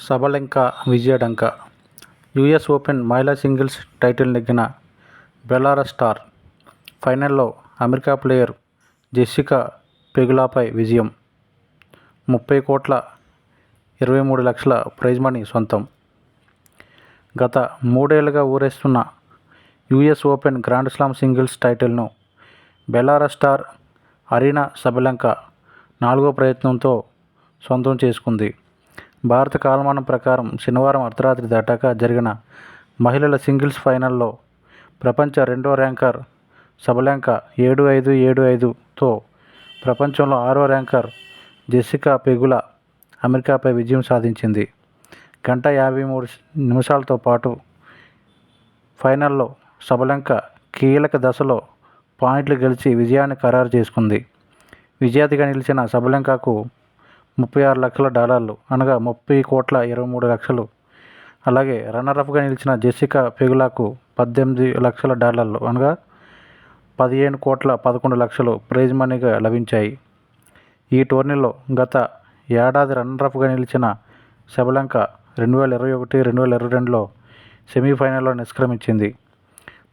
Sabalenka విజయఢంకా. US Open మహిళా singles title నెగ్గిన బెలారస్ స్టార్ ఫైనల్లో అమెరికా ప్లేయర్ జెస్సికా పెగులాపై విజయం. 30,23,00,000 ప్రైజ్ మనీ సొంతం. గత 3 ఏళ్లుగా ఊరేస్తున్న US Open grand slam singles టైటిల్ను బెలారస్ స్టార్ అరీనా సబలెంకా 4వ ప్రయత్నంతో సొంతం చేసుకుంది. భారత కాలమానం ప్రకారం శనివారం అర్ధరాత్రి దాటాక జరిగిన మహిళల సింగిల్స్ ఫైనల్లో ప్రపంచ 2వ ర్యాంకర్ సబలెంకా 7-5, 7-5తో ప్రపంచంలో 6వ ర్యాంకర్ జెస్సికా పెగులా అమెరికాపై విజయం సాధించింది. 1:53 పాటు ఫైనల్లో సబలెంకా కీలక దశలో పాయింట్లు గెలిచి విజయాన్ని ఖరారు చేసుకుంది. విజేతగా నిలిచిన సబలెంకాకు $36 లక్షలు అనగా 30,23,00,000. అలాగే రన్నరప్గా నిలిచిన జెస్సికా పెగులాకు $18 లక్షల అనగా 15,11,00,000 ప్రైజ్ మనీగా లభించాయి. ఈ టోర్నీలో గత ఏడాది రన్నరప్గా నిలిచిన సబలెంకా 2021-2022లో సెమీఫైనల్లో నిష్క్రమించింది.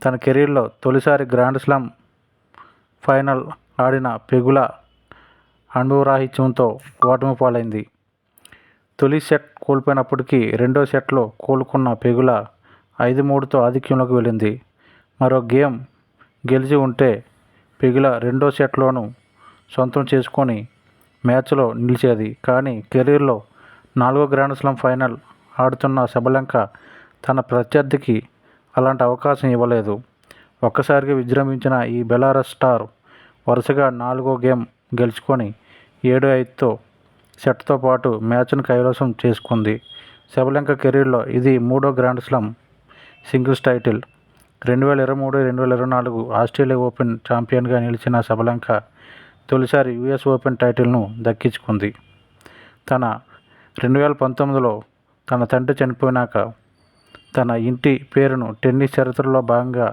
తన కెరీర్లో తొలిసారి గ్రాండ్ స్లామ్ ఫైనల్ ఆడిన పెగులా అనుభవరాహిత్యంతో ఓటమి పాలైంది. తొలి సెట్ కోల్పోయినప్పటికీ రెండో సెట్లో కోలుకున్న పెగులా 5-3తో ఆధిక్యంలోకి వెళ్ళింది. మరో గేమ్ గెలిచి ఉంటే పెగులా రెండో సెట్లోనూ సొంతం చేసుకొని మ్యాచ్లో నిలిచేది. కానీ కెరీర్లో 4వ గ్రాండ్ స్లామ్ ఫైనల్ ఆడుతున్న సబలెంకా తన ప్రత్యర్థికి అలాంటి అవకాశం ఇవ్వలేదు. ఒక్కసారిగా విజృంభించిన ఈ బెలారస్ స్టార్ వరుసగా 4వ గేమ్ గెలుచుకొని 7-5తో సెట్తో పాటు మ్యాచ్ను కైవసం చేసుకుంది. సబలెంకా కెరీర్లో ఇది 3వ grand slam singles title. 2023-2024 Australia Open ఛాంపియన్గా నిలిచిన సబలెంకా తొలిసారి యూఎస్ ఓపెన్ టైటిల్ను దక్కించుకుంది. 2019లో తన తండ్రి చనిపోయినాక తన ఇంటి పేరును టెన్నిస్ చరిత్రలో భాగంగా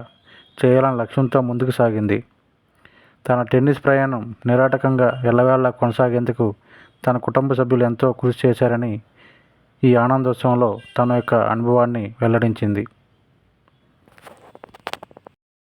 చేయాలన్న లక్ష్యంతో ముందుకు సాగింది. తన టెన్నిస్ ప్రయాణం నిరాటకంగా ఎల్లవేళలా కొనసాగేందుకు తన కుటుంబ సభ్యులు ఎంతో కృషి చేశారని ఈ ఆనందోత్సవంలో తన యొక్క అనుభవాన్ని వెల్లడించింది.